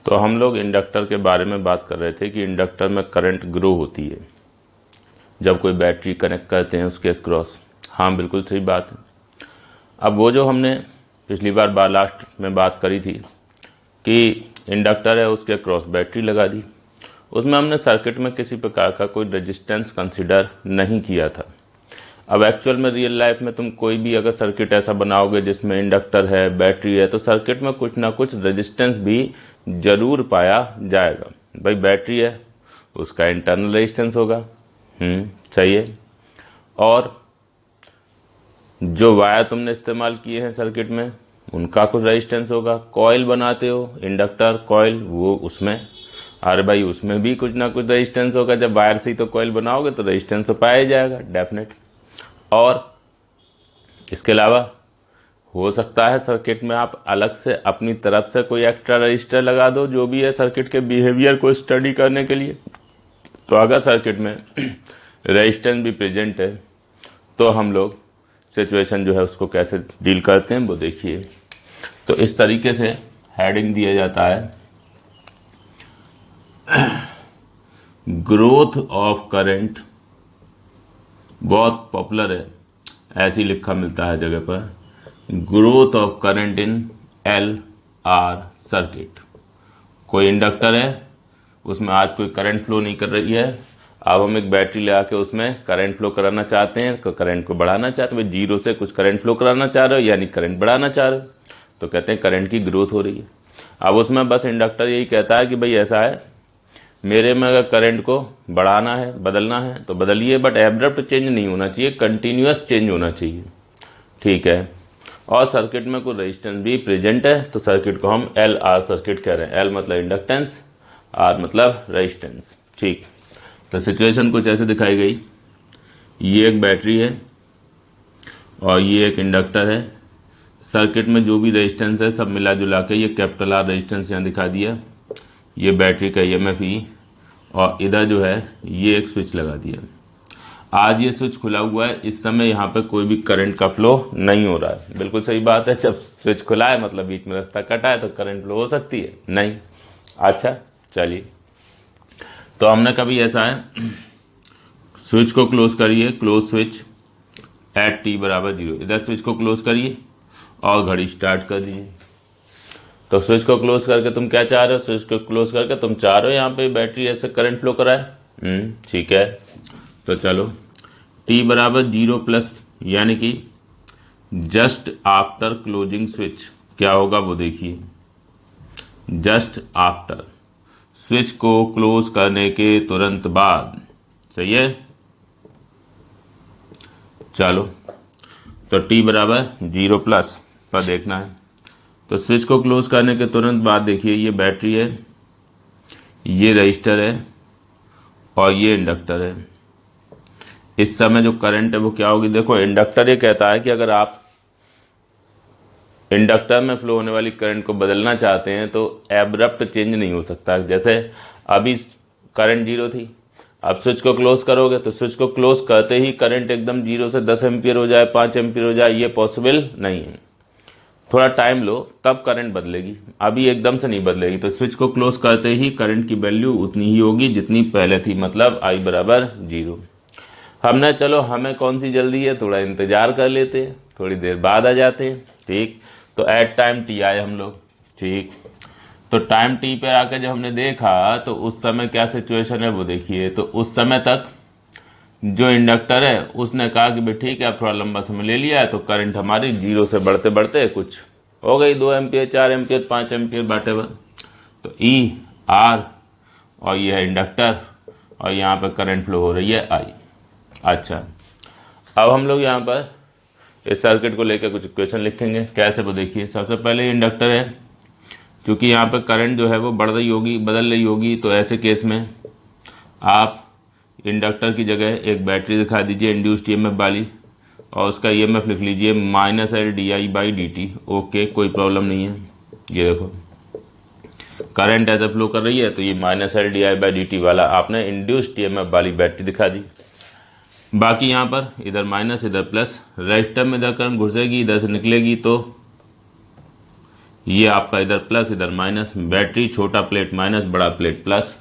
तो हम लोग इंडक्टर के बारे में बात कर रहे थे कि इंडक्टर में करंट ग्रो होती है जब कोई बैटरी कनेक्ट करते हैं उसके क्रॉस। हाँ, बिल्कुल सही बात है। अब वो जो हमने पिछली बार लास्ट में बात करी थी कि इंडक्टर है उसके क्रॉस बैटरी लगा दी, उसमें हमने सर्किट में किसी प्रकार का कोई रेजिस्टेंस कंसिडर नहीं किया था। अब एक्चुअल में रियल लाइफ में तुम कोई भी अगर सर्किट ऐसा बनाओगे जिसमें इंडक्टर है, बैटरी है, तो सर्किट में कुछ ना कुछ रेजिस्टेंस भी जरूर पाया जाएगा। भाई बैटरी है उसका इंटरनल रेजिस्टेंस होगा, सही है। और जो वायर तुमने इस्तेमाल किए हैं सर्किट में उनका कुछ रेजिस्टेंस होगा। कॉइल बनाते हो इंडक्टर कॉइल, वो उसमें अरे भाई उसमें भी कुछ ना कुछ रेजिस्टेंस होगा। जब वायर से ही तो कॉइल बनाओगे तो रेजिस्टेंस तो पाया ही जाएगा डेफिनेट। और इसके अलावा हो सकता है सर्किट में आप अलग से अपनी तरफ से कोई एक्स्ट्रा रजिस्टर लगा दो, जो भी है सर्किट के बिहेवियर को स्टडी करने के लिए। तो अगर सर्किट में रेजिस्टेंस भी प्रेजेंट है तो हम लोग सिचुएशन जो है उसको कैसे डील करते हैं वो देखिए। तो इस तरीके से हेडिंग दिया जाता है, ग्रोथ ऑफ करंट। बहुत पॉपुलर है, ऐसे ही लिखा मिलता है जगह पर, growth of current in L R circuit. कोई इंडक्टर है उसमें आज कोई करंट फ्लो नहीं कर रही है, अब हम एक बैटरी लगा के उसमें करंट फ्लो कराना चाहते हैं, तो करंट को बढ़ाना चाहते हैं, जीरो से कुछ करंट फ्लो कराना चाह रहे हो यानी करंट बढ़ाना चाह रहे हो, तो कहते हैं करंट की ग्रोथ हो रही है। अब उसमें बस इंडक्टर यही कहता है कि भाई ऐसा है, मेरे में अगर करंट को बढ़ाना है बदलना है तो बदलिए, बट एब्रप्ट चेंज नहीं होना चाहिए, कंटिन्यूअस चेंज होना चाहिए, ठीक है। और सर्किट में कोई रेजिस्टेंस भी प्रेजेंट है तो सर्किट को हम एल आर सर्किट कह रहे हैं। एल मतलब इंडक्टेंस, आर मतलब रेजिस्टेंस, ठीक। तो सिचुएशन कुछ ऐसे दिखाई गई, ये एक बैटरी है और ये एक इंडक्टर है। सर्किट में जो भी रेजिस्टेंस है सब मिला जुला के ये कैपिटल आर रेजिस्टेंस यहाँ दिखा दिया, ये बैटरी का ईएमएफ ई, और इधर जो है ये एक स्विच लगा दिया। आज ये स्विच खुला हुआ है, इस समय यहाँ पे कोई भी करंट का फ्लो नहीं हो रहा है। बिल्कुल सही बात है, जब स्विच खुला है मतलब बीच में रास्ता कटा है तो करंट फ्लो हो सकती है नहीं। अच्छा चलिए, तो हमने कभी ऐसा है, स्विच को क्लोज करिए, क्लोज स्विच एट टी बराबर 0। इधर स्विच को क्लोज करिए और घड़ी स्टार्ट कर दीजिए। तो स्विच को क्लोज करके तुम क्या चाह रहे हो, स्विच को क्लोज करके तुम चाह रहे हो यहाँ पे बैटरी ऐसे करंट फ्लो कराए, ठीक है। तो चलो t बराबर 0 प्लस, यानी कि जस्ट आफ्टर क्लोजिंग स्विच क्या होगा वो देखिए। जस्ट आफ्टर, स्विच को क्लोज करने के तुरंत बाद, सही है। चलो तो t बराबर 0 प्लस पर देखना है, तो स्विच को क्लोज करने के तुरंत बाद देखिए ये बैटरी है, ये रजिस्टर है और ये इंडक्टर है। इस समय जो करंट है वो क्या होगी, देखो इंडक्टर ये कहता है कि अगर आप इंडक्टर में फ्लो होने वाली करंट को बदलना चाहते हैं तो एब्रप्ट चेंज नहीं हो सकता। जैसे अभी करंट 0 थी, अब स्विच को क्लोज करोगे तो स्विच को क्लोज करते ही करंट एकदम 0 से 10 एम्पियर हो जाए, 5 एम्पियर हो जाए, ये पॉसिबल नहीं है। थोड़ा टाइम लो तब करंट बदलेगी, अभी एकदम से नहीं बदलेगी। तो स्विच को क्लोज करते ही करंट की वैल्यू उतनी ही होगी जितनी पहले थी, मतलब I बराबर 0। हमने चलो हमें कौन सी जल्दी है, थोड़ा इंतजार कर लेते हैं, थोड़ी देर बाद आ जाते हैं, ठीक। तो एट टाइम टी आए हम लोग, ठीक। तो टाइम टी पे आकर जब हमने देखा तो उस समय क्या सिचुएशन है वो देखिए। तो उस समय तक जो इंडक्टर है उसने कहा कि भाई ठीक है अब थोड़ा लंबा समय ले लिया है, तो करंट हमारी 0 से बढ़ते बढ़ते कुछ हो गई 2 एम्पियर, 4 एम्पियर, 5 एम्पियर बाटेवर। तो ई आर और ये है इंडक्टर और यहाँ पर करंट फ्लो हो रही है आई। अच्छा, अब हम लोग यहाँ पर इस सर्किट को लेकर कुछ इक्वेशन लिखेंगे, कैसे वो देखिए। सबसे पहले इंडक्टर है, क्योंकि यहाँ पर करंट जो है वो बढ़ रही होगी, बदल रही होगी, तो ऐसे केस में आप इंडक्टर की जगह एक बैटरी दिखा दीजिए इंड्यूस्ड ईएमएफ वाली, और उसका ईएमएफ लिख लीजिए -LdI/dt। ओके, कोई प्रॉब्लम नहीं है। ये देखो करंट ऐसे फ्लो कर रही है तो ये -LdI/dt वाला आपने इंड्यूस्ड ईएमएफ वाली बैटरी दिखा दी। बाकी यहाँ पर इधर माइनस इधर प्लस, रजिस्टर में इधर करंट घुसेगी इधर से निकलेगी, तो ये आपका इधर प्लस इधर माइनस, बैटरी छोटा प्लेट माइनस बड़ा प्लेट प्लस।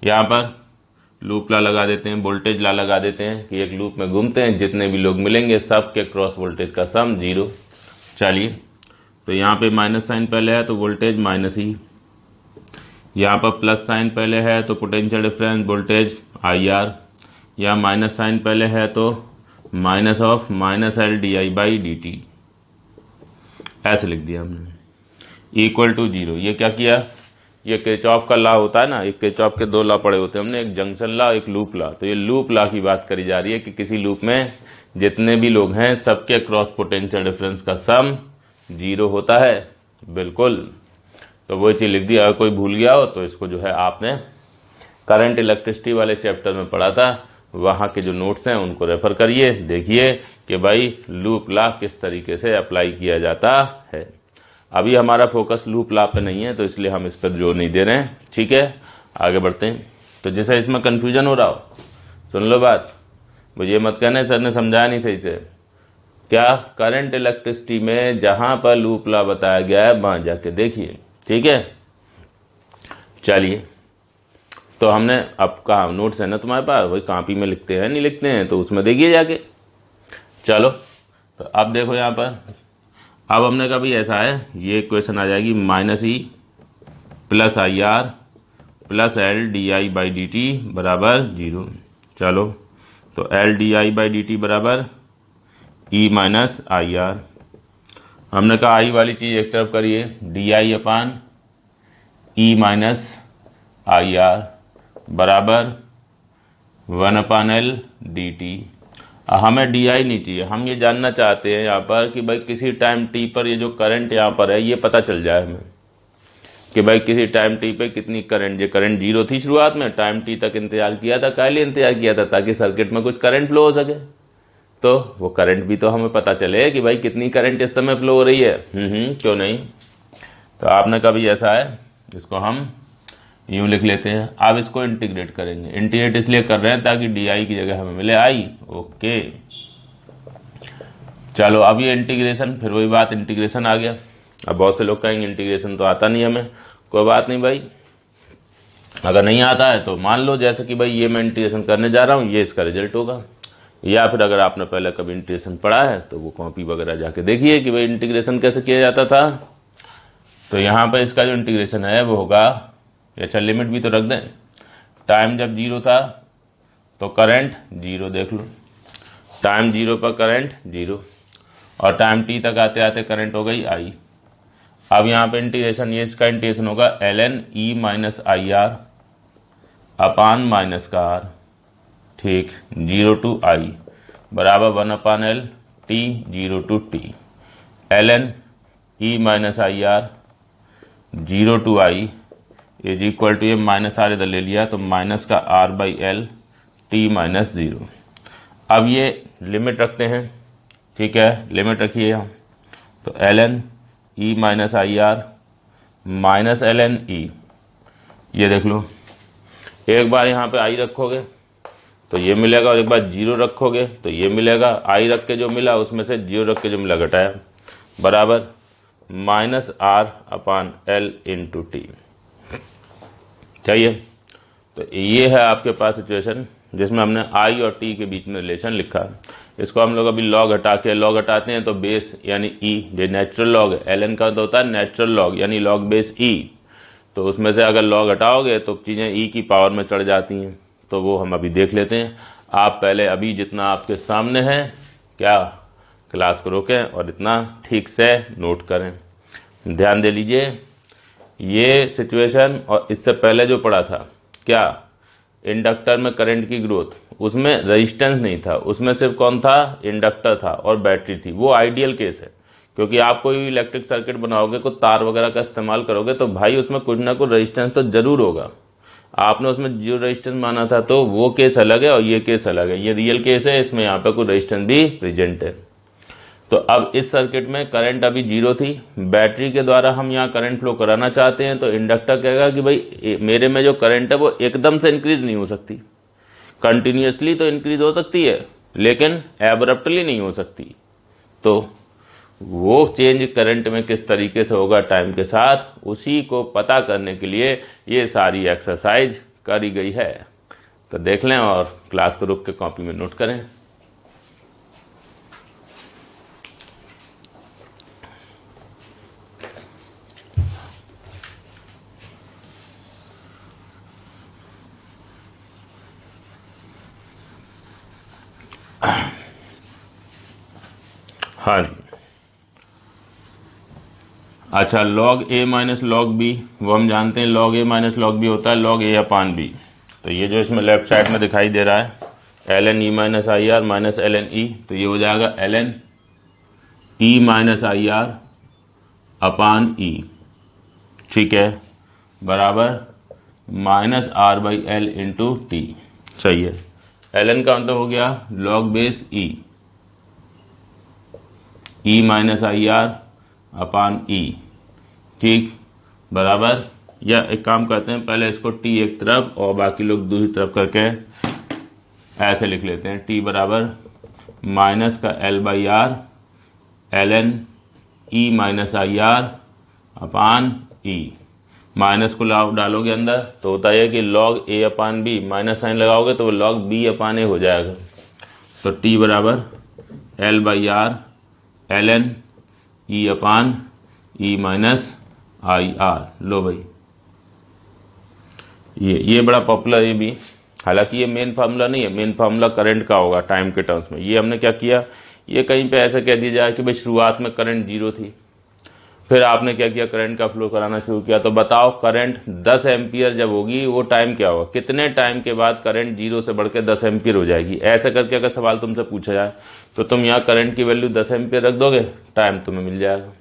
यहाँ पर लूप ला लगा देते हैं, वोल्टेज ला लगा देते हैं कि एक लूप में घूमते हैं, जितने भी लोग मिलेंगे सब के क्रॉस वोल्टेज का सम 0। चलिए, तो यहाँ पे माइनस साइन पहले है तो वोल्टेज माइनस ही, यहाँ पर प्लस साइन पहले है तो पोटेंशियल डिफरेंस वोल्टेज IR, यहाँ माइनस साइन पहले है तो माइनस ऑफ माइनस LdI/dt, ऐसे लिख दिया हमने, इक्वल टू 0। ये क्या किया, ये किरचॉफ का लॉ होता है ना, एक किरचॉफ के दो लॉ पढ़े होते हैं हमने, एक जंक्शन लॉ एक लूप लॉ। तो ये लूप लॉ की बात करी जा रही है कि किसी लूप में जितने भी लोग हैं सबके क्रॉस पोटेंशियल डिफरेंस का सम 0 होता है। बिल्कुल, तो वो चीज़ लिख दी। अगर कोई भूल गया हो तो इसको जो है आपने करंट इलेक्ट्रिसिटी वाले चैप्टर में पढ़ा था, वहाँ के जो नोट्स हैं उनको रेफर करिए, देखिए कि भाई लूप लॉ किस तरीके से अप्लाई किया जाता है। अभी हमारा फोकस लूप लॉ पे नहीं है तो इसलिए हम इस पर जोर नहीं दे रहे हैं, ठीक है। आगे बढ़ते हैं। तो जैसे इसमें कन्फ्यूजन हो रहा हो, सुन लो बात, मुझे मत कहना सर ने समझाया नहीं सही से। क्या करंट इलेक्ट्रिसिटी में जहाँ पर लूप लॉ बताया गया है वहाँ जाके देखिए, ठीक है। चलिए, तो हमने अब कहा नोट्स है ना तुम्हारे पास, वही कॉपी में लिखते हैं नहीं लिखते हैं तो उसमें देखिए जाके। चलो, तो अब देखो यहाँ पर, अब हमने कहा भाई ऐसा है, ये इक्वेशन आ जाएगी -E plus IR plus LdI/dt बराबर 0। चलो, तो LdI/dt बराबर E माइनस IR। हमने कहा आई वाली चीज़ एक तरफ करिए, DI/E माइनस IR बराबर 1/L dt। हमें DI नहीं चाहिए, हम ये जानना चाहते हैं यहाँ पर कि भाई किसी टाइम t पर ये जो करंट यहाँ पर है ये पता चल जाए हमें कि भाई किसी टाइम t पे कितनी करंट, ये करंट 0 थी शुरुआत में, टाइम t तक इंतजार किया था, काहे लिए इंतजार किया था, ताकि सर्किट में कुछ करंट फ्लो हो सके। तो वो करंट भी तो हमें पता चले कि भाई कितनी करंट इस समय फ्लो हो रही है। क्यों नहीं। तो आपने कभी ऐसा है, इसको हम यूँ लिख लेते हैं। अब इसको इंटीग्रेट करेंगे, इंटीग्रेट इसलिए कर रहे हैं ताकि DI की जगह हमें मिले I। ओके, चलो अब ये इंटीग्रेशन, फिर वही बात, इंटीग्रेशन आ गया। अब बहुत से लोग कहेंगे इंटीग्रेशन तो आता नहीं हमें, कोई बात नहीं भाई, अगर नहीं आता है तो मान लो जैसे कि भाई ये मैं इंटीग्रेशन करने जा रहा हूँ, ये इसका रिजल्ट होगा। या फिर अगर आपने पहले कभी इंटीग्रेशन पढ़ा है तो वो कॉपी वगैरह जाके देखिए कि भाई इंटीग्रेशन कैसे किया जाता था। तो यहाँ पर इसका जो इंटीग्रेशन है वो होगा, अच्छा लिमिट भी तो रख दें, टाइम जब 0 था तो करंट 0 देख लो, टाइम 0 पर करंट 0, और टाइम t तक आते आते करंट हो गई I। अब यहाँ पे इंटीग्रेशन, ये इसका इंटीग्रेशन होगा ln E minus IR upon minus का R, ठीक, 0 टू I बराबर 1/L t 0 to t, ln E minus IR 0 to I is equal to, ये माइनस R इधर ले लिया तो माइनस का R/L t माइनस 0। अब ये लिमिट रखते हैं, ठीक है, लिमिट रखिए हम। तो ln E minus IR minus ln E, ये देख लो, एक बार यहाँ पे I रखोगे तो ये मिलेगा, और एक बार 0 रखोगे तो ये मिलेगा। I रख के जो मिला उसमें से 0 रख के जो मिला घटाया, बराबर -R/L इंटू टी। चाहिए, तो ये है आपके पास सिचुएशन जिसमें हमने I और T के बीच में रिलेशन लिखा। इसको हम लोग अभी लॉग हटा के, लॉग हटाते हैं तो बेस यानी E, ये नेचुरल लॉग है, ln का तो होता है नेचुरल लॉग यानी लॉग बेस E। तो उसमें से अगर लॉग हटाओगे तो चीज़ें E की पावर में चढ़ जाती हैं, तो वो हम अभी देख लेते हैं। आप पहले अभी जितना आपके सामने है क्या क्लास को रोकें और इतना ठीक से नोट करें, ध्यान दे लीजिए। ये सिचुएशन और इससे पहले जो पढ़ा था, क्या इंडक्टर में करंट की ग्रोथ, उसमें रेजिस्टेंस नहीं था, उसमें सिर्फ कौन था, इंडक्टर था और बैटरी थी। वो आइडियल केस है, क्योंकि आप कोई इलेक्ट्रिक सर्किट बनाओगे, कोई तार वगैरह का इस्तेमाल करोगे तो भाई उसमें कुछ ना कुछ रेजिस्टेंस तो जरूर होगा। आपने उसमें 0 रेजिस्टेंस माना था तो वो केस अलग है और ये केस अलग है। ये रियल केस है, इसमें यहाँ पे कोई रेजिस्टेंस भी प्रेजेंट है। तो अब इस सर्किट में करंट अभी 0 थी, बैटरी के द्वारा हम यहाँ करंट फ्लो कराना चाहते हैं, तो इंडक्टर कहेगा कि भाई मेरे में जो करंट है वो एकदम से इंक्रीज नहीं हो सकती, कंटिन्यूसली तो इंक्रीज हो सकती है लेकिन एब्रप्टली नहीं हो सकती। तो वो चेंज करंट में किस तरीके से होगा टाइम के साथ, उसी को पता करने के लिए ये सारी एक्सरसाइज करी गई है। तो देख लें और क्लास को रुक के कॉपी में नोट करें। हाँ जी, अच्छा, log a minus log B, वो हम जानते हैं log a minus log B होता है log a अपान बी। तो ये जो इसमें लेफ्ट साइड में दिखाई दे रहा है ln e माइनस आई आर माइनस ln e, तो ये हो जाएगा ln e माइनस आई आर अपान e, ठीक है, बराबर minus R by L into t. चाहिए ln का मतलब हो गया log बेस e माइनस आई आर अपान ई, ठीक, बराबर, या एक काम करते हैं, पहले इसको टी एक तरफ और बाकी लोग दूसरी तरफ करके ऐसे लिख लेते हैं, टी बराबर माइनस का L by R ln E minus I R upon E. Minus को डालोगे अंदर तो होता है कि log a अपान बी, माइनस साइन लगाओगे तो वो log b अपान ए हो जाएगा। तो टी बराबर L by R ln e upon E minus I R. लो भाई, ये बड़ा पॉपुलर, ये भी, हालांकि ये मेन फार्मूला नहीं है, मेन फार्मूला करंट का होगा टाइम के टर्म्स में। ये हमने क्या किया, ये कहीं पे ऐसा कह दिया जाए कि भाई शुरुआत में करंट 0 थी, फिर आपने क्या किया, करंट का फ्लो कराना शुरू किया। तो बताओ करंट 10 एम्पियर जब होगी वो टाइम क्या होगा, कितने टाइम के बाद करंट 0 से बढ़ के 10 एम्पियर हो जाएगी। ऐसा करके अगर सवाल तुमसे पूछा जाए तो तुम यहाँ करंट की वैल्यू 10 एम्पियर रख दोगे, टाइम तुम्हें मिल जाएगा।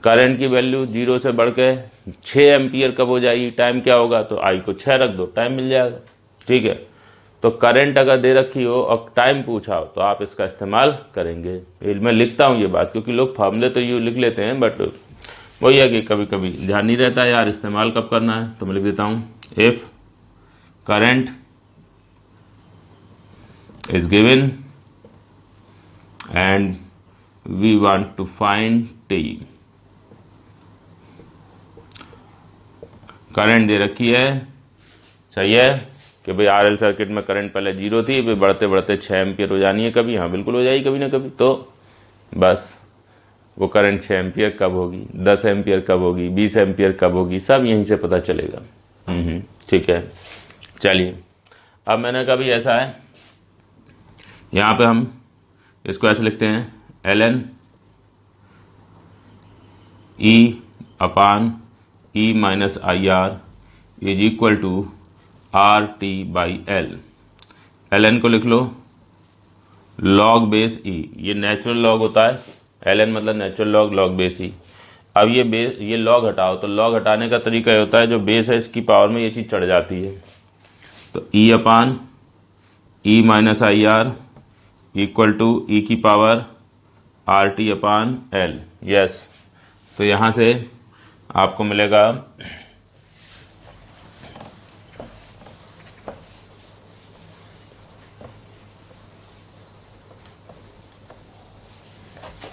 करंट की वैल्यू 0 से बढ़ के 6 एम्पियर कब हो जाएगी, टाइम क्या होगा, तो आई को 6 रख दो, टाइम मिल जाएगा। ठीक है, तो करंट अगर दे रखी हो और टाइम पूछा हो तो आप इसका इस्तेमाल करेंगे। मैं लिखता हूँ ये बात क्योंकि लोग फार्मूले तो ये लिख लेते हैं, बट वही है कि कभी कभी ध्यान नहीं रहता है यार इस्तेमाल कब करना है। तो मैं लिख देता हूँ, if current is given and we want to find t. Current दे रखी है, सही है कि भाई आरएल सर्किट में करंट पहले 0 थी, फिर बढ़ते बढ़ते 6 एम्पियर हो जानी है कभी, हाँ बिल्कुल हो जाएगी कभी ना कभी। तो बस वो करंट 6 एम्पियर कब होगी, 10 एम्पियर कब होगी, 20 एम्पियर कब होगी, सब यहीं से पता चलेगा। ठीक है, चलिए अब मैंने कहा भी ऐसा है, यहाँ पे हम इसको ऐसे लिखते हैं, ln e upon E minus I R is equal to R T by L. ln को लिख लो log बेस e, ये नेचुरल लॉग होता है, ln मतलब natural log, log base e। अब ये लॉग हटाओ, तो लॉग हटाने का तरीका ये होता है, जो बेस है इसकी पावर में ये चीज़ चढ़ जाती है, तो e upon E minus I R equal to e की power R t upon L. Yes, तो यहाँ से आपको मिलेगा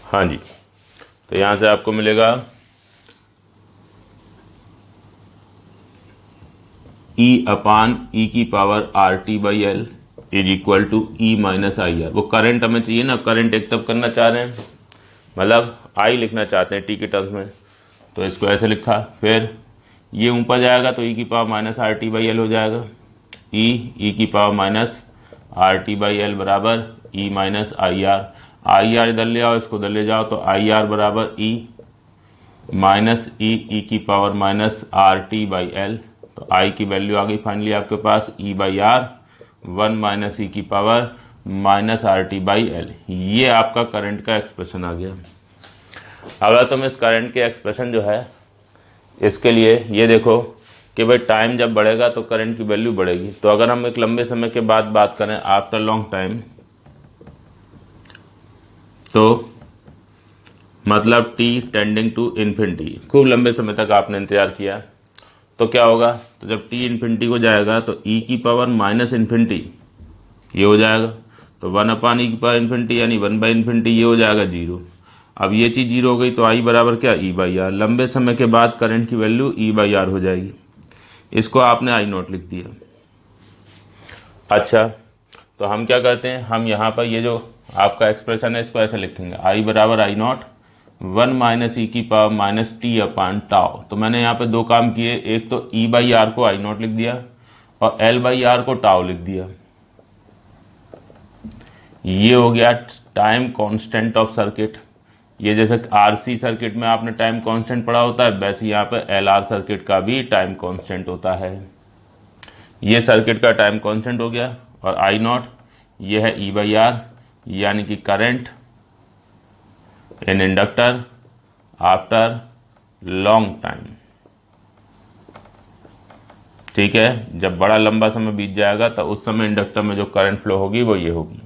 हाँ जी, तो यहाँ से आपको मिलेगा E अपान ई की power R T by L is equal to E minus I R. वो करंट हमें चाहिए ना, करंट एक तरफ करना चाह रहे हैं, मतलब आई लिखना चाहते हैं टी के टर्म्स में, तो इसको ऐसे लिखा, फिर ये ऊपर जाएगा तो ई की power minus are T by L हो जाएगा, ई की power minus are T by L बराबर ई माइनस आई आर इधर ले आओ, इसको उधर ले जाओ, तो आई आर बराबर ई माइनस ई की power minus are T by L. तो आई की वैल्यू आ गई फाइनली आपके पास ई बाई आर 1 माइनस ई की power minus are T by L. ये आपका करंट का एक्सप्रेशन आ गया। अगर तुम इस करंट के एक्सप्रेशन जो है इसके लिए ये देखो कि भाई टाइम जब बढ़ेगा तो करंट की वैल्यू बढ़ेगी। तो अगर हम एक लंबे समय के बाद बात करें, आफ्टर लॉन्ग टाइम, तो मतलब t टेंडिंग टू इन्फिनिटी, खूब लंबे समय तक आपने इंतजार किया, तो क्या होगा, तो जब t इन्फिनिटी को जाएगा तो e की पावर माइनस इन्फिनिटी ये हो जाएगा, तो 1 अपान ई की पावर इन्फिनिटी यानी 1 बाई इन्फिनिटी ये हो जाएगा 0। अब ये चीज़ जीरो हो गई तो आई बराबर क्या, ई बाई आर। लंबे समय के बाद करंट की वैल्यू ई बाई आर हो जाएगी। इसको आपने आई नॉट लिख दिया। अच्छा, तो हम क्या करते हैं, हम यहाँ पर ये जो आपका एक्सप्रेशन है इसको ऐसे लिखेंगे, आई बराबर आई नॉट 1 माइनस ई की power minus T upon tau. तो मैंने यहाँ पे दो काम किए, एक तो ई बाई आर को आई नॉट लिख दिया और एल बाई आर को टाउ लिख दिया। ये हो गया टाइम कांस्टेंट ऑफ सर्किट। ये जैसे आरसी सर्किट में आपने टाइम कांस्टेंट पढ़ा होता है, वैसे यहाँ पे एलआर सर्किट का भी टाइम कांस्टेंट होता है। ये सर्किट का टाइम कांस्टेंट हो गया। और आई नॉट ये है ई बाई आर, यानी कि current in inductor after long time. ठीक है, जब बड़ा लंबा समय बीत जाएगा तो उस समय इंडक्टर में जो करंट फ्लो होगी वो ये होगी।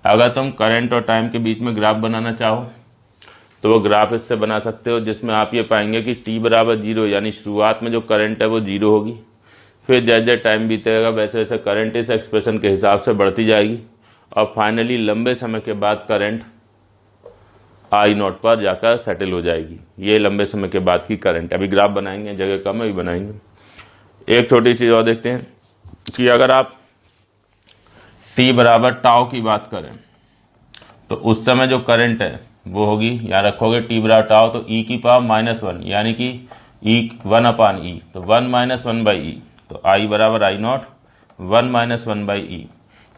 अगर तुम करंट और टाइम के बीच में ग्राफ बनाना चाहो तो वो ग्राफ इससे बना सकते हो, जिसमें आप ये पाएंगे कि t बराबर 0, यानी शुरुआत में जो करंट है वो 0 होगी, फिर जैसे जैसे टाइम बीतेगा वैसे वैसे करंट इस एक्सप्रेशन के हिसाब से बढ़ती जाएगी और फाइनली लंबे समय के बाद करंट आई नॉट पर जाकर सेटल हो जाएगी। ये लंबे समय के बाद की करंट। अभी ग्राफ बनाएंगे, जगह कम है, अभी बनाएंगे। एक छोटी चीज़ और देखते हैं कि अगर आप t बराबर टाउ की बात करें तो उस समय जो करंट है वो होगी, यहाँ रखोगे t बराबर टाउ तो e की पावर -1, यानी कि e 1 अपान ई, तो 1 माइनस 1 बाई ई, तो आई बराबर आई नॉट 1 माइनस 1 बाई ई।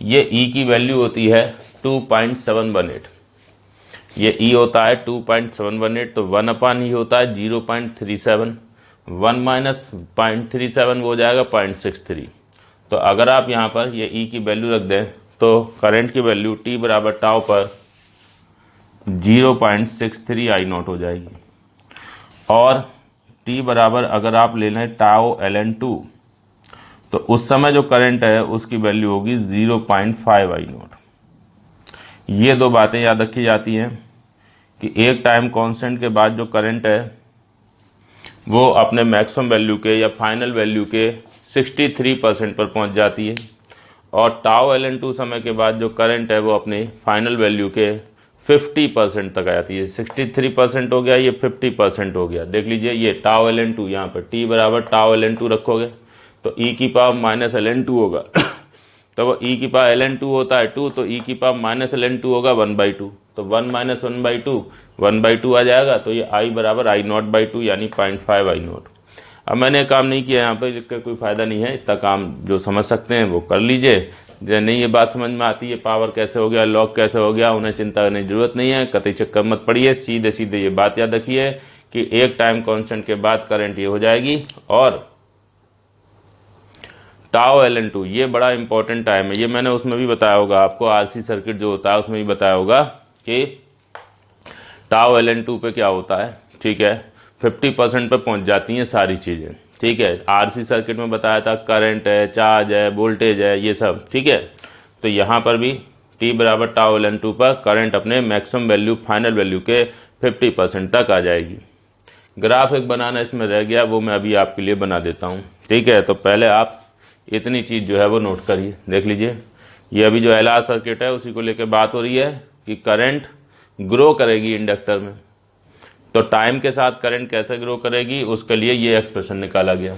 ये e की वैल्यू होती है 2.718। ये e होता है 2.718, तो 1 अपान ई होता है 0.37, 1 माइनस 0.37 वो हो जाएगा 0.63। तो अगर आप यहाँ पर ये e की वैल्यू रख दें तो करंट की वैल्यू t बराबर टाउ पर 0.63 आई नॉट हो जाएगी। और t बराबर अगर आप ले लें टाउ ln2 तो उस समय जो करंट है उसकी वैल्यू होगी 0.5 आई नॉट। ये दो बातें याद रखी जाती हैं कि एक टाइम कांस्टेंट के बाद जो करंट है वो अपने मैक्सिमम वैल्यू के या फाइनल वैल्यू के 63% पर पहुंच जाती है, और टाउ ln2 समय के बाद जो करंट है वो अपने फाइनल वैल्यू के 50% तक आ जाती है। 63% हो गया, ये 50% हो गया। देख लीजिए, ये टाउ ln2, यहाँ पर t बराबर टाउ ln2 रखोगे तो e की पावर माइनस ln2 होगा तो वो e की पावर ln2 होता है 2, तो e की पावर माइनस ln2 होगा 1/2, तो 1 माइनस 1/2 1/2 आ जाएगा। तो ये i बराबर आई नॉट बाई 2, यानी 0.5 आई नॉट। अब मैंने काम नहीं किया यहाँ पे, जिसका कोई फ़ायदा नहीं है, इतना काम जो समझ सकते हैं वो कर लीजिए। जो नहीं ये बात समझ में आती है पावर कैसे हो गया, लॉग कैसे हो गया, उन्हें चिंता करने की जरूरत नहीं है, कतई चक्कर मत पड़िए। सीधे सीधे ये बात याद रखिए कि एक टाइम कांस्टेंट के बाद करंट ये हो जाएगी, और टाउ ln2 ये बड़ा इंपॉर्टेंट टाइम है। ये मैंने उसमें भी बताया होगा आपको, आरसी सर्किट जो होता है उसमें भी बताया होगा कि टाउ ln2 पे क्या होता है। ठीक है, 50% पे पहुंच जाती हैं सारी चीज़ें। ठीक है, आरसी सर्किट में बताया था करंट है, चार्ज है, वोल्टेज है, ये सब। ठीक है, तो यहाँ पर भी t बराबर टाउ ln2 पर करंट अपने मैक्सिमम वैल्यू फाइनल वैल्यू के 50% तक आ जाएगी। ग्राफ एक बनाना इसमें रह गया, वो मैं अभी आपके लिए बना देता हूँ। ठीक है, तो पहले आप इतनी चीज़ जो है वो नोट करिए। देख लीजिए, ये अभी जो एलआर सर्किट है उसी को लेकर बात हो रही है कि करंट ग्रो करेगी इंडक्टर में। तो टाइम के साथ करंट कैसे ग्रो करेगी उसके लिए ये एक्सप्रेशन निकाला गया।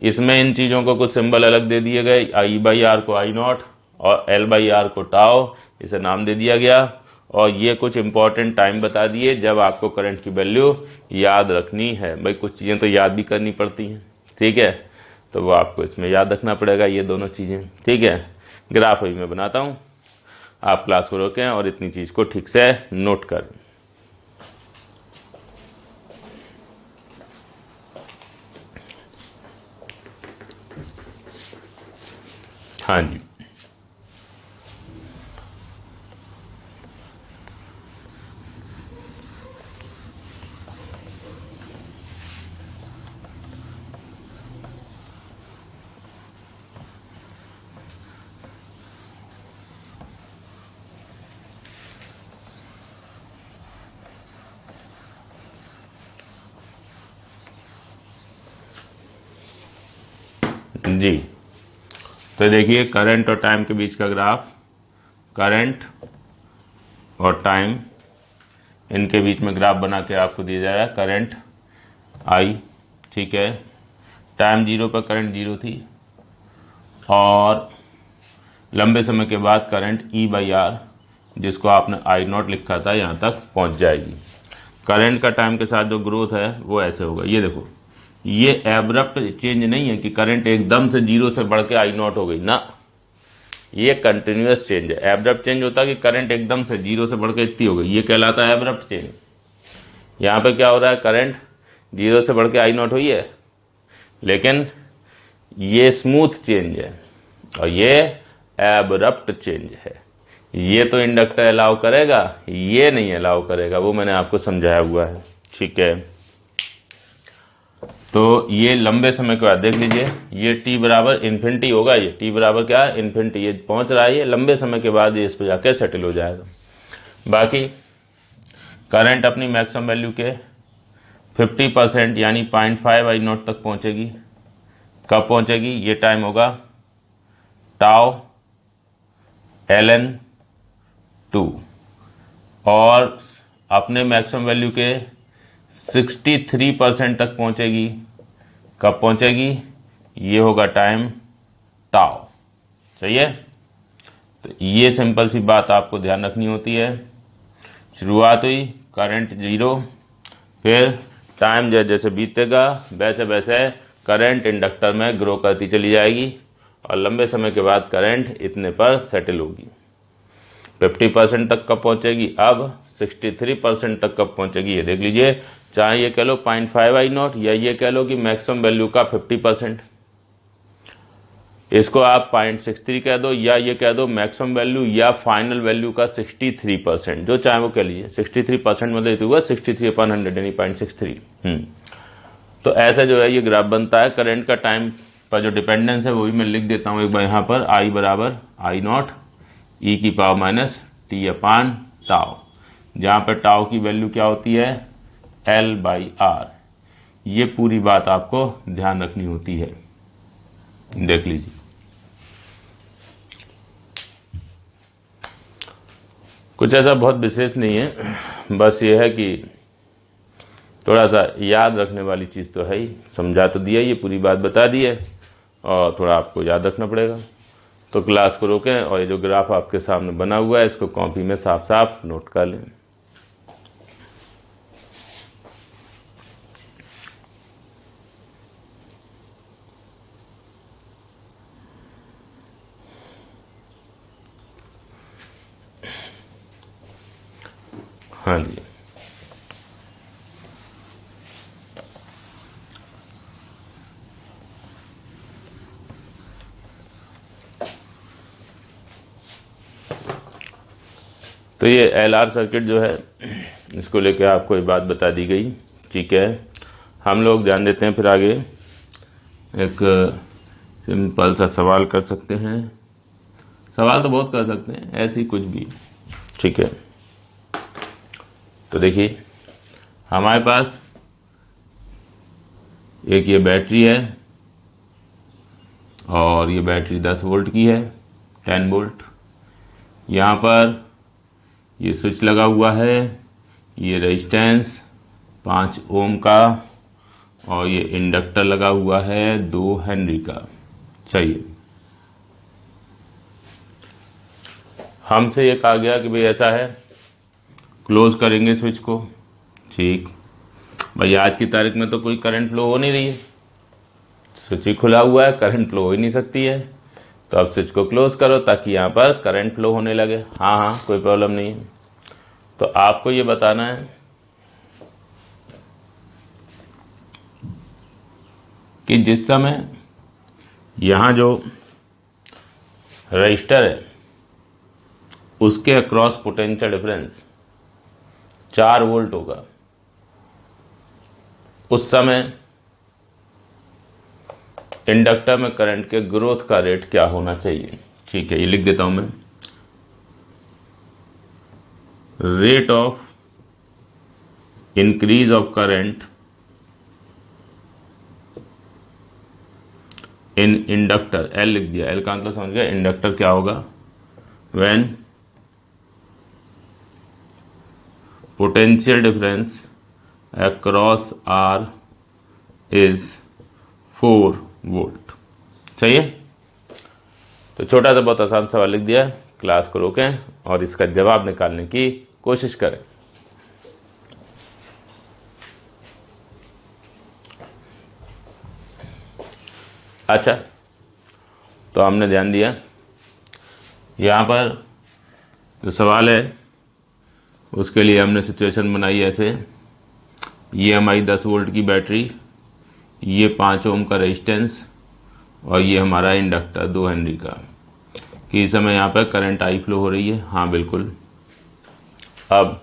इसमें इन चीज़ों को कुछ सिंबल अलग दे दिए गए, आई बाई आर को आई नॉट और एल बाई आर को टाओ, इसे नाम दे दिया गया। और ये कुछ इंपॉर्टेंट टाइम बता दिए जब आपको करंट की वैल्यू याद रखनी है। भाई कुछ चीज़ें तो याद भी करनी पड़ती हैं। ठीक है, तो वो आपको इसमें याद रखना पड़ेगा ये दोनों चीज़ें। ठीक है, ग्राफ अभी मैं बनाता हूँ, आप क्लास को रोकें और इतनी चीज़ को ठीक से नोट करें। हाँ जी, जी तो देखिए करंट और टाइम के बीच का ग्राफ, करंट और टाइम इनके बीच में ग्राफ बना के आपको दिया जाएगा करंट I, ठीक है। टाइम 0 पर करंट 0 थी और लंबे समय के बाद करंट E/R, जिसको आपने I0 लिखा था, यहाँ तक पहुँच जाएगी। करंट का टाइम के साथ जो ग्रोथ है वो ऐसे होगा। ये देखो, ये एब्रप्ट चेंज नहीं है कि करंट एकदम से 0 से बढ़ के I0 हो गई ना, ये कंटिन्यूअस चेंज है। एब्रप्ट चेंज होता है कि करंट एकदम से 0 से बढ़ के इतनी हो गई, ये कहलाता है एब्रप्ट चेंज। यहाँ पे क्या हो रहा है, करंट 0 से बढ़ के I0 हुई है, लेकिन ये स्मूथ चेंज है और ये एब्रप्ट चेंज है। ये तो इंडक्टर अलाउ करेगा, ये नहीं अलाउ करेगा, वो मैंने आपको समझाया हुआ है, ठीक है। तो ये लंबे समय के बाद देख लीजिए, ये t बराबर इन्फिनिटी होगा, ये t बराबर क्या है, इन्फिनिटी, ये पहुंच रहा है, ये लंबे समय के बाद ये इस पर जाके सेटल हो जाएगा। बाकी करंट अपनी मैक्सिमम वैल्यू के 50% यानी 0.5 I0 तक पहुंचेगी। कब पहुंचेगी, ये टाइम होगा टाउ ln 2 और अपने मैक्सिमम वैल्यू के 63% तक पहुंचेगी। कब पहुंचेगी, ये होगा टाइम टाउ, सही है। तो ये सिंपल सी बात आपको ध्यान रखनी होती है। शुरुआत हुई करंट 0, फिर टाइम जैसे जैसे बीतेगा वैसे वैसे करंट इंडक्टर में ग्रो करती चली जाएगी और लंबे समय के बाद करंट इतने पर सेटल होगी। 50% तक कब पहुंचेगी, अब 63% तक कब पहुंचेगी, ये देख लीजिए। चाहे ये कह लो 0.5 I0 या ये कह लो कि मैक्सिमम वैल्यू का 50%, इसको आप 0.63 कह दो या ये कह दो मैक्सिमम वैल्यू या फाइनल वैल्यू का 63%, जो चाहे वो कह लीजिए। 63% मतलब ये हुआ 63/100 यानी 0.63। तो ऐसे जो है ये ग्राफ बनता है। करंट का टाइम पर जो डिपेंडेंस है वो भी मैं लिख देता हूँ एक बार यहाँ पर। I बराबर I0 e⁻t/टाउ, जहाँ पर टाउ की वैल्यू क्या होती है, L/R। ये पूरी बात आपको ध्यान रखनी होती है, देख लीजिए। कुछ ऐसा बहुत विशेष नहीं है, बस ये है कि थोड़ा सा याद रखने वाली चीज़ तो है ही। समझा तो दिया, ये पूरी बात बता दी है और थोड़ा आपको याद रखना पड़ेगा। तो क्लास को रोकें और ये जो ग्राफ आपके सामने बना हुआ है इसको कॉपी में साफ साफ नोट कर लें। हाँ जी, तो ये LR सर्किट जो है इसको लेके आपको ये बात बता दी गई, ठीक है। हम लोग ध्यान देते हैं, फिर आगे एक सिंपल सा सवाल कर सकते हैं। सवाल तो बहुत कर सकते हैं, ऐसे ही कुछ भी, ठीक है। तो देखिए हमारे पास एक ये बैटरी है और ये बैटरी 10 वोल्ट की है, 10 वोल्ट। यहाँ पर ये स्विच लगा हुआ है, ये रेजिस्टेंस 5 ओम का और ये इंडक्टर लगा हुआ है 2 हेनरी का, चाहिए। हमसे ये कहा गया कि भाई ऐसा है, क्लोज करेंगे स्विच को, ठीक। भाई आज की तारीख में तो कोई करंट फ्लो हो नहीं रही है, स्विच ही खुला हुआ है, करंट फ्लो हो ही नहीं सकती है। तो अब स्विच को क्लोज करो ताकि यहाँ पर करंट फ्लो होने लगे। हाँ हाँ, कोई प्रॉब्लम नहीं है। तो आपको ये बताना है कि जिस समय यहाँ जो रजिस्टर है उसके अक्रॉस पोटेंशियल डिफरेंस 4 वोल्ट होगा, उस समय इंडक्टर में करंट के ग्रोथ का रेट क्या होना चाहिए, ठीक है। ये लिख देता हूं मैं, rate of increase of current in inductor, L लिख दिया, L का मतलब समझ गया। इंडक्टर क्या होगा, when potential difference across R is 4 volt. सही है। तो छोटा सा बहुत आसान सवाल लिख दिया, क्लास को रोकें और इसका जवाब निकालने की कोशिश करें। अच्छा, तो हमने ध्यान दिया यहाँ पर जो सवाल है उसके लिए हमने सिचुएशन बनाई ऐसे, ये हमारी 10 वोल्ट की बैटरी, ये 5 ओम का रेजिस्टेंस और ये हमारा इंडक्टर 2 हेनरी का, कि इस समय यहाँ पर करंट आई फ्लो हो रही है। हाँ बिल्कुल। अब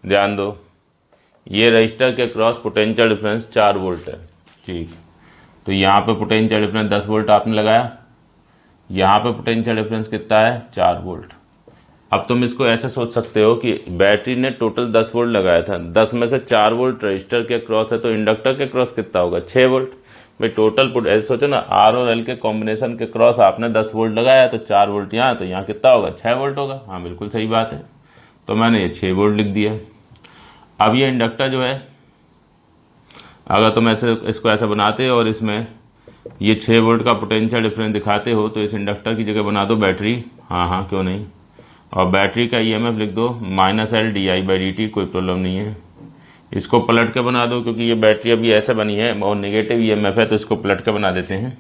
ध्यान दो, ये रजिस्टर के क्रॉस पोटेंशियल डिफरेंस 4 वोल्ट है। ठीक, तो यहाँ पे पोटेंशियल डिफरेंस 10 वोल्ट आपने लगाया, यहाँ पे पोटेंशियल डिफरेंस कितना है 4 वोल्ट। अब तुम इसको ऐसे सोच सकते हो कि बैटरी ने टोटल 10 वोल्ट लगाया था, 10 में से 4 वोल्ट रजिस्टर के क्रॉस है, तो इंडक्टर के क्रॉस कितना होगा 6 वोल्ट। भाई टोटल ऐसे सोचो ना, आर और एल के कॉम्बिनेशन के क्रॉस आपने 10 वोल्ट लगाया, तो 4 वोल्ट यहाँ, तो यहाँ कितना होगा 6 वोल्ट होगा। हाँ बिल्कुल सही बात है, तो मैंने ये 6 वोल्ट लिख दिया। अब ये इंडक्टर जो है, अगर तुम ऐसे इसको ऐसा बनाते हो और इसमें ये 6 वोल्ट का पोटेंशियल डिफरेंस दिखाते हो, तो इस इंडक्टर की जगह बना दो बैटरी। हाँ हाँ क्यों नहीं, और बैटरी का ईएमएफ लिख दो -L di/dt, कोई प्रॉब्लम नहीं है। इसको पलट के बना दो, क्योंकि ये बैटरी अभी ऐसे बनी है और नेगेटिव ईएमएफ है, तो इसको पलट के बना देते हैं।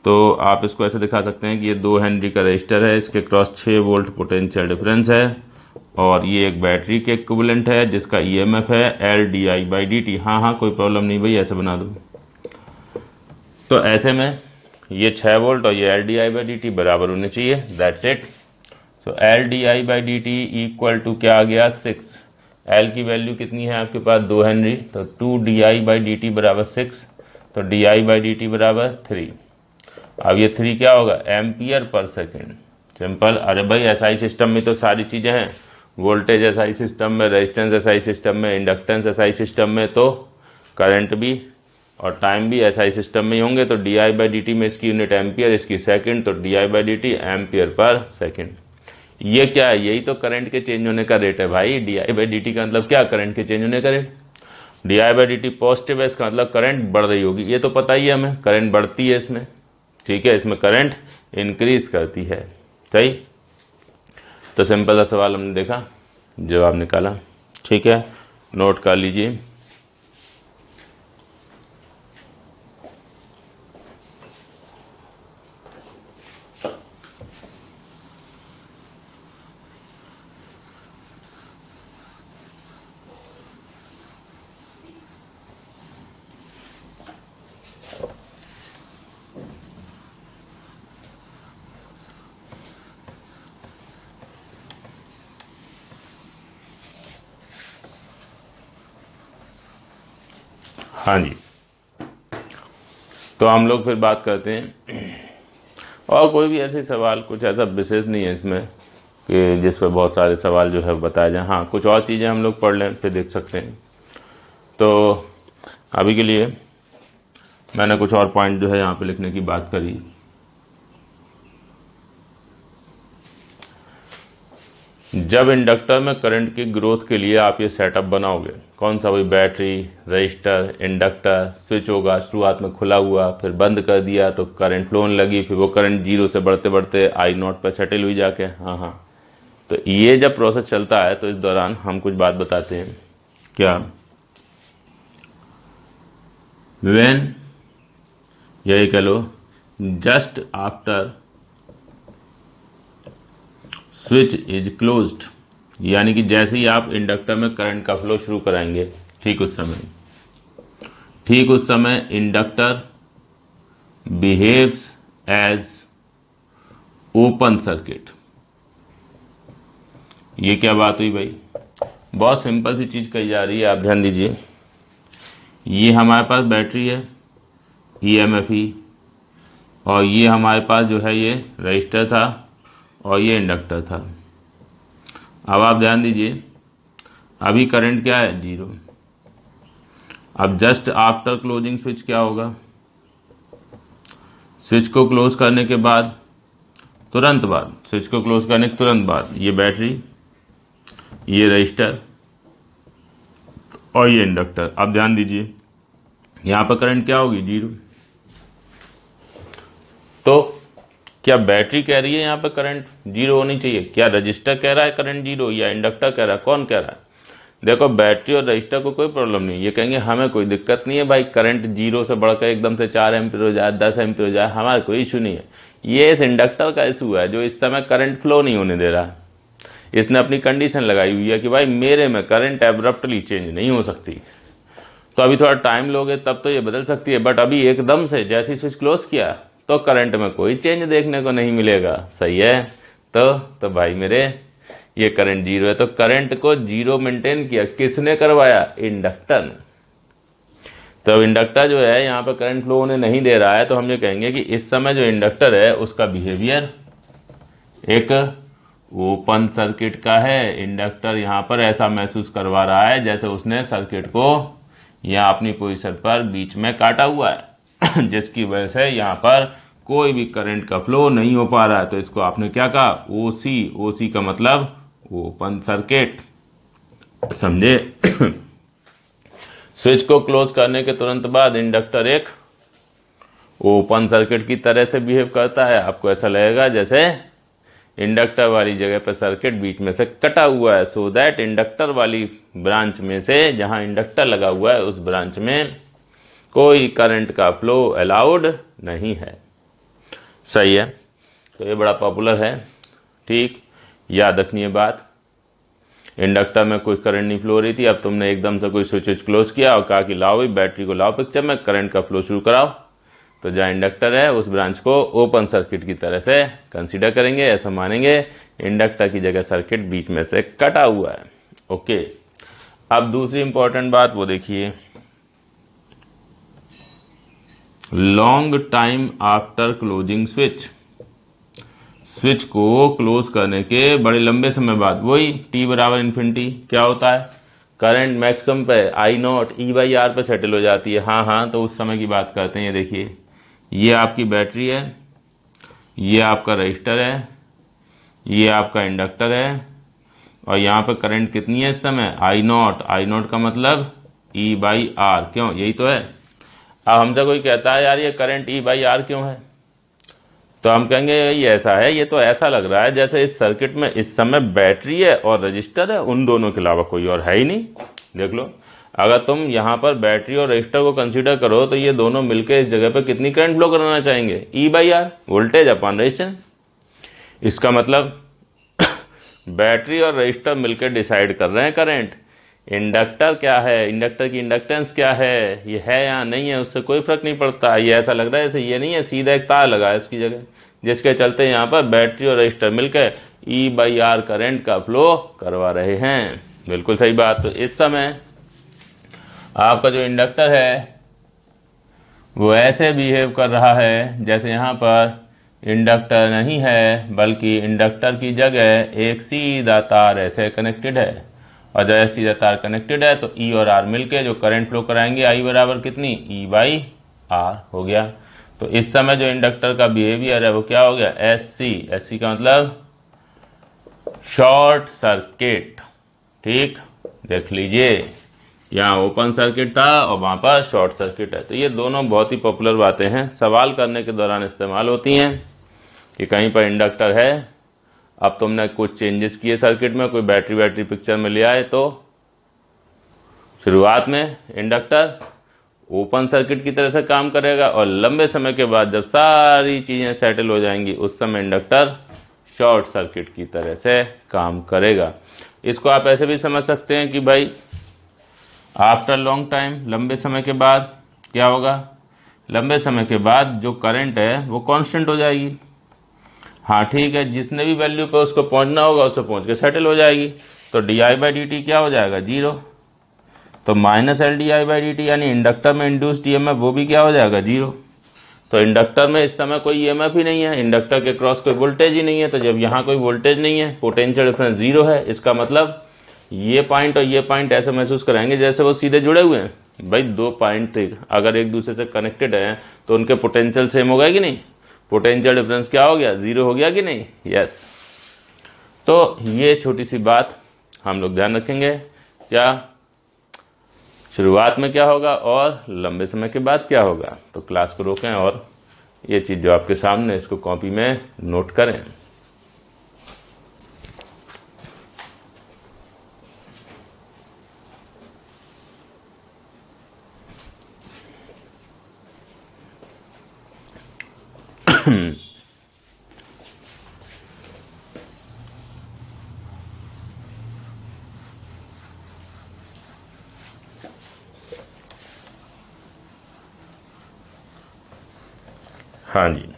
तो आप इसको ऐसे दिखा सकते हैं कि ये 2 हेनरी का रजिस्टर है, इसके क्रॉस 6 वोल्ट पोटेंशियल डिफरेंस है, और ये एक बैटरी के इक्विवेलेंट है जिसका ईएमएफ है L di/dt। हाँ हाँ कोई प्रॉब्लम नहीं भाई, ऐसे बना दो। तो ऐसे में ये 6 वोल्ट और ये L di/dt बराबर होने चाहिए, that's it. So L di/dt equal to क्या आ गया 6। L की वैल्यू कितनी है आपके पास 2 हेनरी, तो 2 di/dt बराबर 6, तो di/dt बराबर 3। अब ये 3 क्या होगा एम्पियर पर सेकेंड। सिंपल। अरे भाई एसआई सिस्टम में तो सारी चीज़ें हैं, वोल्टेज एसआई सिस्टम में, रेजिस्टेंस एसआई सिस्टम में, इंडक्टेंस एसआई सिस्टम में, तो करंट भी और टाइम भी एसआई सिस्टम में ही होंगे। तो di/dt में इसकी यूनिट एम्पियर, इसकी सेकंड, तो di/dt एम्पियर पर सेकंड। ये क्या है, यही तो करंट के चेंज होने का रेट है भाई। di/dt का मतलब क्या, करंट के चेंज होने का रेट। di/dt पॉजिटिव है, इसका मतलब करंट बढ़ रही होगी, ये तो पता ही है हमें, करंट बढ़ती है इसमें। ठीक है, इसमें करंट इंक्रीज करती है। सही। तो सिंपल सा सवाल हमने देखा, जवाब निकाला। ठीक है, नोट कर लीजिए। हाँ जी, तो हम लोग फिर बात करते हैं, और कोई भी ऐसे सवाल, कुछ ऐसा विशेष नहीं है इसमें कि जिस पर बहुत सारे सवाल जो है बताए जाएं। हाँ कुछ और चीज़ें हम लोग पढ़ लें फिर देख सकते हैं। तो अभी के लिए मैंने कुछ और पॉइंट जो है यहाँ पे लिखने की बात करी। जब इंडक्टर में करंट की ग्रोथ के लिए आप ये सेटअप बनाओगे, कौन सा, वही बैटरी, रजिस्टर, इंडक्टर, स्विच होगा शुरुआत में खुला हुआ, फिर बंद कर दिया तो करंट फ्लो होने लगी, फिर वो करंट 0 से बढ़ते बढ़ते I0 पर सेटल हुई जाके। हाँ हाँ, तो ये जब प्रोसेस चलता है तो इस दौरान हम कुछ बात बताते हैं। क्या, व्हेन, यही कह लो, just after switch is closed, यानी कि जैसे ही आप इंडक्टर में करंट का फ्लो शुरू कराएंगे, ठीक उस समय inductor behaves as open circuit. ये क्या बात हुई भाई, बहुत सिंपल सी चीज कही जा रही है, आप ध्यान दीजिए। ये हमारे पास बैटरी है ईएमएफ ही, और ये हमारे पास जो है ये रजिस्टर था और ये इंडक्टर था। अब आप ध्यान दीजिए, अभी करंट क्या है 0। अब जस्ट आफ्टर क्लोजिंग स्विच क्या होगा, स्विच को क्लोज करने के बाद तुरंत बाद, स्विच को क्लोज करने के तुरंत बाद ये बैटरी, ये रजिस्टर और ये इंडक्टर। अब ध्यान दीजिए, यहाँ पर करंट क्या होगी, 0। तो क्या बैटरी कह रही है यहाँ पे करंट 0 होनी चाहिए? क्या रजिस्टर कह रहा है करंट 0, या इंडक्टर कह रहा है? कौन कह रहा है? देखो, बैटरी और रजिस्टर को कोई प्रॉब्लम नहीं, ये कहेंगे हमें कोई दिक्कत नहीं है भाई, करंट 0 से बढ़कर एकदम से 4 एम्पीयर हो जाए, 10 एम्पीयर हो जाए, हमारा कोई इशू नहीं है। ये इस इंडक्टर का इशू है जो इस समय करंट फ्लो नहीं होने दे रहा है। इसने अपनी कंडीशन लगाई हुई है कि भाई मेरे में करंट एब्रप्टली चेंज नहीं हो सकती। तो अभी थोड़ा टाइम लोगे तब तो ये बदल सकती है, बट अभी एकदम से जैसे ही स्विच क्लोज किया तो करंट में कोई चेंज देखने को नहीं मिलेगा। सही है? तो भाई मेरे, ये करंट 0 है। तो करंट को 0 मेंटेन किया किसने करवाया? इंडक्टर ने। तो अब इंडक्टर जो है यहाँ पर करंट फ्लो होने नहीं दे रहा है, तो हम ये कहेंगे कि इस समय जो इंडक्टर है उसका बिहेवियर एक ओपन सर्किट का है। इंडक्टर यहाँ पर ऐसा महसूस करवा रहा है जैसे उसने सर्किट को यहाँ अपनी पोजीशन पर बीच में काटा हुआ है जिसकी वजह से यहाँ पर कोई भी करंट का फ्लो नहीं हो पा रहा है। तो इसको आपने क्या कहा? ओसी। ओसी का मतलब ओपन सर्किट, समझे? स्विच को क्लोज करने के तुरंत बाद इंडक्टर एक ओपन सर्किट की तरह से बिहेव करता है। आपको ऐसा लगेगा जैसे इंडक्टर वाली जगह पर सर्किट बीच में से कटा हुआ है, सो दैट इंडक्टर वाली ब्रांच में से, जहां इंडक्टर लगा हुआ है उस ब्रांच में कोई करंट का फ्लो अलाउड नहीं है। सही है? तो ये बड़ा पॉपुलर है। ठीक, याद रखनी है बात। इंडक्टर में कोई करंट नहीं फ्लो हो रही थी, अब तुमने एकदम से कोई स्विच क्लोज किया और कहा कि लाओ भाई बैटरी को लाओ पिक्चर में, करंट का फ्लो शुरू कराओ। तो जहाँ इंडक्टर है उस ब्रांच को ओपन सर्किट की तरह से कंसीडर करेंगे, ऐसा मानेंगे इंडक्टर की जगह सर्किट बीच में से कटा हुआ है। ओके, अब दूसरी इंपॉर्टेंट बात वो देखिए, long time after closing switch. Switch को क्लोज करने के बड़े लंबे समय बाद, वही t बराबर इन्फिनिटी, क्या होता है? करंट मैक्सिमम पे I0 E/R पे सेटल हो जाती है। हाँ, तो उस समय की बात करते हैं। ये देखिए, ये आपकी बैटरी है, ये आपका रजिस्टर है, ये आपका इंडक्टर है, और यहाँ पे करंट कितनी है इस समय? I0 का मतलब E/R। क्यों? यही तो है। अब हमसे कोई कहता है यार ये करंट E/R क्यों है, तो हम कहेंगे ये ऐसा है, ये तो ऐसा लग रहा है जैसे इस सर्किट में इस समय बैटरी है और रजिस्टर है, उन दोनों के अलावा कोई और है ही नहीं। देख लो, अगर तुम यहाँ पर बैटरी और रजिस्टर को कंसीडर करो तो ये दोनों मिलकर इस जगह पे कितनी करंट फ्लो कराना चाहेंगे? E/R, voltage upon resistance. इसका मतलब बैटरी और रजिस्टर मिलकर डिसाइड कर रहे हैं करंट। इंडक्टर क्या है, इंडक्टर की इंडक्टेंस क्या है, ये है या नहीं है, उससे कोई फर्क नहीं पड़ता। ये ऐसा लग रहा है जैसे ये नहीं है, सीधा एक तार लगा है इसकी जगह, जिसके चलते यहाँ पर बैटरी और रजिस्टर मिलकर E/R करंट का फ्लो करवा रहे हैं। बिल्कुल सही बात। तो इस समय आपका जो इंडक्टर है वो ऐसे बिहेव कर रहा है जैसे यहाँ पर इंडक्टर नहीं है, बल्कि इंडक्टर की जगह एक सीधा तार ऐसे कनेक्टेड है, और जैसे सीधा तार कनेक्टेड है तो E और R मिलके जो करंट फ्लो कराएंगे, I बराबर कितनी? E/R हो गया। तो इस समय जो इंडक्टर का बिहेवियर है वो क्या हो गया? SC का मतलब शॉर्ट सर्किट। ठीक, देख लीजिए, यहाँ ओपन सर्किट था और वहां पर शॉर्ट सर्किट है। तो ये दोनों बहुत ही पॉपुलर बातें हैं, सवाल करने के दौरान इस्तेमाल होती हैं कि कहीं पर इंडक्टर है, अब तुमने कुछ चेंजेस किए सर्किट में, कोई बैटरी पिक्चर में ले आए, तो शुरुआत में इंडक्टर ओपन सर्किट की तरह से काम करेगा, और लंबे समय के बाद जब सारी चीजें सेटल हो जाएंगी उस समय इंडक्टर शॉर्ट सर्किट की तरह से काम करेगा। इसको आप ऐसे भी समझ सकते हैं कि भाई आफ्टर लॉन्ग टाइम, लंबे समय के बाद क्या होगा? लंबे समय के बाद जो करंट है वो कांस्टेंट हो जाएगी। हाँ ठीक है, जितने भी वैल्यू पे उसको पहुंचना होगा उसको पहुंच के सेटल हो जाएगी। तो di/dt क्या हो जाएगा? 0। तो -LdI/dt यानी इंडक्टर में इंड्यूस्ड ईएमएफ वो भी क्या हो जाएगा? 0। तो इंडक्टर में इस समय कोई ईएमएफ ही नहीं है, इंडक्टर के क्रॉस कोई वोल्टेज ही नहीं है। तो जब यहाँ कोई वोल्टेज नहीं है, पोटेंशियल डिफरेंस 0 है, इसका मतलब ये पॉइंट और ये पॉइंट ऐसे महसूस कराएंगे जैसे वो सीधे जुड़े हुए हैं। भाई दो पॉइंट अगर एक दूसरे से कनेक्टेड है तो उनके पोटेंशियल सेम होगा कि नहीं? पोटेंशियल डिफरेंस क्या हो गया? 0 हो गया कि नहीं? यस। तो ये छोटी सी बात हम लोग ध्यान रखेंगे। क्या शुरुआत में क्या होगा और लंबे समय के बाद क्या होगा। तो क्लास को रोकें और ये चीज़ जो आपके सामने, इसको कॉपी में नोट करें। हाँ जी,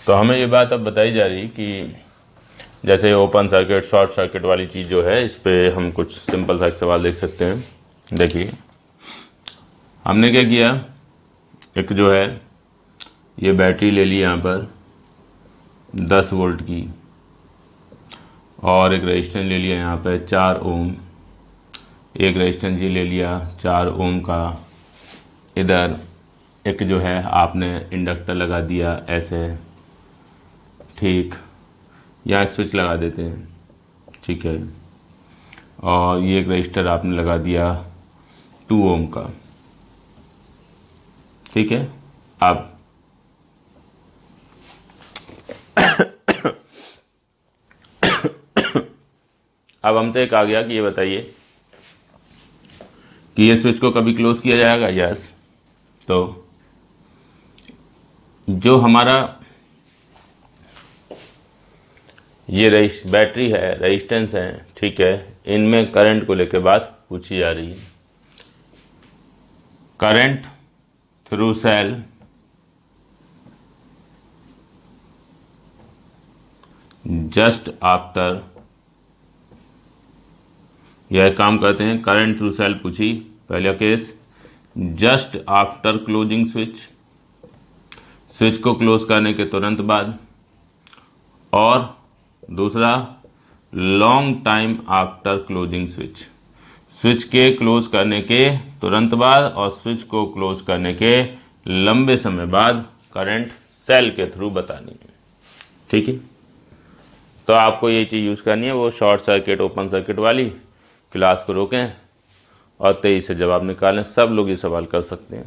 तो हमें ये बात अब बताई जा रही कि जैसे ओपन सर्किट शॉर्ट सर्किट वाली चीज़ जो है, इस पे हम कुछ सिंपल सा एक सवाल देख सकते हैं। देखिए हमने क्या किया, एक जो है ये बैटरी ले ली यहाँ पर 10 वोल्ट की, और एक रेजिस्टेंस ले लिया यहाँ पे 4 ओम, एक रेजिस्टेंस ये ले लिया 4 ओम का। इधर एक जो है आपने इंडक्टर लगा दिया ऐसे, ठीक, यहाँ एक स्विच लगा देते हैं, ठीक है, और ये एक रजिस्टर आपने लगा दिया 2 ओम का, ठीक है। अब हमसे एक आ गया कि ये बताइए कि ये स्विच को कभी क्लोज किया जाएगा। यस, तो जो हमारा ये बैटरी है, रेजिस्टेंस है, ठीक है, इनमें करंट को लेकर बात पूछी जा रही है। Current through cell just after, यह काम करते हैं, करंट थ्रू सेल पूछी पहला केस, just after closing switch, switch को क्लोज करने के तुरंत बाद, और दूसरा long time after closing switch, switch के क्लोज करने के तुरंत बाद और स्विच को क्लोज करने के लंबे समय बाद करंट सेल के थ्रू बतानी है, ठीक है। तो आपको ये चीज़ यूज़ करनी है, वो शॉर्ट सर्किट ओपन सर्किट वाली। क्लास को रोकें और तेजी से जवाब निकालें। सब लोग ये सवाल कर सकते हैं।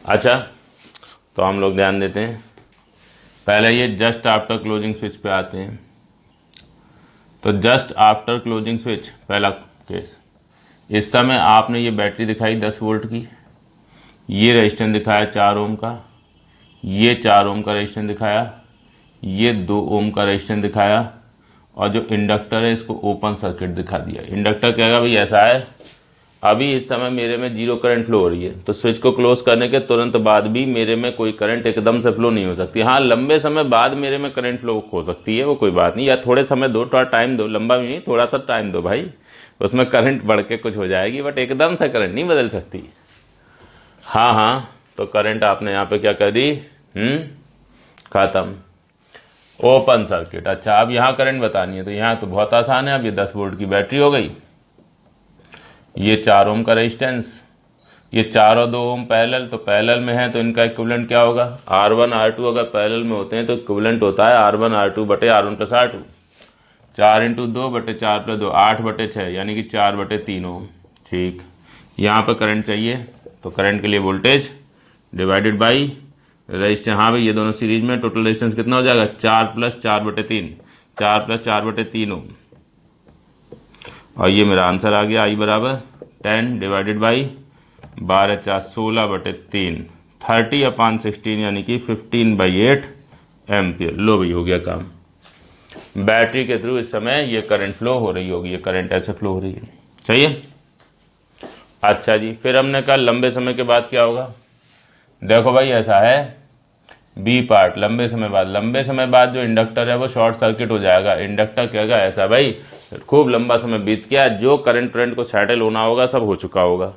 अच्छा, तो हम लोग ध्यान देते हैं। पहले ये जस्ट आफ्टर क्लोजिंग स्विच पे आते हैं। तो जस्ट आफ्टर क्लोजिंग स्विच पहला केस, इस समय आपने ये बैटरी दिखाई 10 वोल्ट की, ये रेजिस्टेंस दिखाया 4 ओम का, ये 4 ओम का रेजिस्टेंस दिखाया, ये 2 ओम का रेजिस्टेंस दिखाया, और जो इंडक्टर है इसको ओपन सर्किट दिखा दिया। इंडक्टर कहेगा भाई ऐसा है, अभी इस समय मेरे में 0 करंट फ्लो हो रही है, तो स्विच को क्लोज करने के तुरंत बाद भी मेरे में कोई करंट एकदम से फ्लो नहीं हो सकती। हाँ, लंबे समय बाद मेरे में करंट फ्लो हो सकती है, वो कोई बात नहीं, या थोड़े समय दो, थोड़ा टाइम दो, लंबा भी नहीं, थोड़ा सा टाइम दो भाई, उसमें करंट बढ़ के कुछ हो जाएगी, बट एकदम से करंट नहीं बदल सकती। हाँ, तो करंट आपने यहाँ पे क्या कर दी, खत्म, ओपन सर्किट। अच्छा, अब यहाँ करंट बतानी है, तो यहाँ तो बहुत आसान है। अब ये 10 वोल्ट की बैटरी हो गई, ये 4 ओम का रेजिस्टेंस, ये 4 और 2 ओम पैरेलल, तो पैरेलल में है तो इनका इक्विवेलेंट क्या होगा, R1 R2 अगर पैरेलल में होते हैं तो इक्विवेलेंट होता है R1 R2 बटे R1 प्लस R2, 4 इंटू 2 बटे 4 प्लस 2, 8 बटे 6, यानी कि 4 बटे 3 ओम, ठीक। यहाँ पर करंट चाहिए, तो करंट के लिए वोल्टेज डिवाइडेड बाई रेजिस्टेंस। हाँ भाई, ये दोनों सीरीज में, टोटल रेजिस्टेंस कितना हो जाएगा, 4 प्लस 4 बटे 3, 4 प्लस 4 बटे 3 ओम, और ये मेरा आंसर आ गया, आई बराबर 10 डिवाइडेड बाई 12 4 16 बटे 3, 30/16, यानी कि 15/8 एम्पियर। लो भाई, हो गया काम। बैटरी के थ्रू इस समय ये करंट फ्लो हो रही होगी, ये करंट ऐसे फ्लो हो रही है, चाहिए। अच्छा जी, फिर हमने कहा लंबे समय के बाद क्या होगा। देखो भाई, ऐसा है, बी पार्ट, लंबे समय बाद, लंबे समय बाद जो इंडक्टर है वो शॉर्ट सर्किट हो जाएगा। इंडक्टर कहेगा ऐसा भाई, खूब लंबा समय बीत गया, जो करंट को सेटल होना होगा सब हो चुका होगा,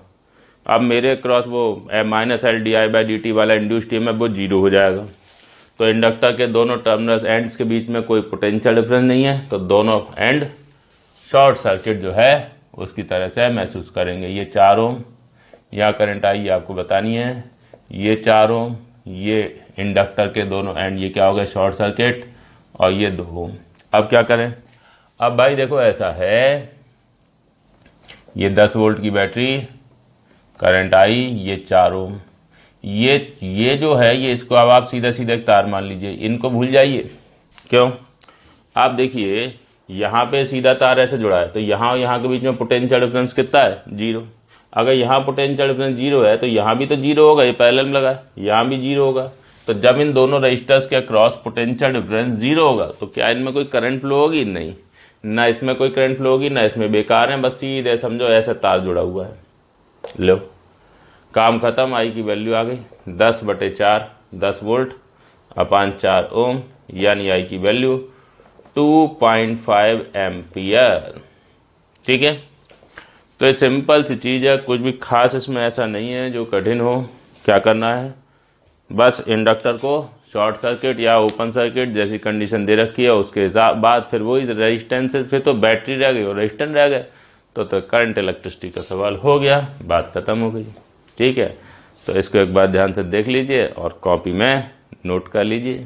अब मेरे क्रॉस वो -LdI/dt वाला इंड्यूस्ड ईएमएफ वो 0 हो जाएगा। तो इंडक्टर के दोनों टर्मिनल्स एंड्स के बीच में कोई पोटेंशियल डिफरेंस नहीं है, तो दोनों एंड शॉर्ट सर्किट जो है उसकी तरह से महसूस करेंगे। ये 4 ओम यहाँ करंट आई, ये आपको बतानी है, ये 4 ओम, ये इंडक्टर के दोनों एंड, ये क्या हो गया, शॉर्ट सर्किट, और ये 2 ओम। अब क्या करें? अब भाई देखो ऐसा है, ये 10 वोल्ट की बैटरी, करंट आई, ये 4 ओम, ये जो है ये, इसको अब आप सीधा सीधा एक तार मान लीजिए, इनको भूल जाइए। क्यों? आप देखिए यहाँ पे सीधा तार ऐसे जुड़ा है, तो यहाँ के बीच में पोटेंशियल डिफरेंस कितना है? 0। अगर यहाँ पोटेंशियल डिफरेंस 0 है तो यहाँ भी तो 0 होगा, ये पैरेलल में लगा है, यहाँ भी 0 होगा। तो जब इन दोनों रजिस्टर्स के अक्रॉस पोटेंशियल डिफरेंस 0 होगा तो क्या इनमें कोई करंट फ्लो होगी? नहीं, ना इसमें कोई करंट फ्लो होगी, ना इसमें, बेकार है, बस सीधे समझो ऐसे तार जुड़ा हुआ है। लो, काम खत्म, आई की वैल्यू आ गई 10/4, 10 वोल्ट अपान 4 ओम, यानी आई की वैल्यू 2.5 एम्पियर। ठीक है, तो ये सिंपल सी चीज़ है, कुछ भी खास इसमें ऐसा नहीं है जो कठिन हो। क्या करना है? बस इंडक्टर को शॉर्ट सर्किट या ओपन सर्किट जैसी कंडीशन दे रखी है, उसके हिसाब बाद फिर वही रेजिस्टेंस, फिर तो बैटरी रह गई और रेजिस्टेंस रह गए, तो करंट इलेक्ट्रिसिटी का सवाल हो गया, बात खत्म हो गई। ठीक है, तो इसको एक बार ध्यान से देख लीजिए और कॉपी में नोट कर लीजिए।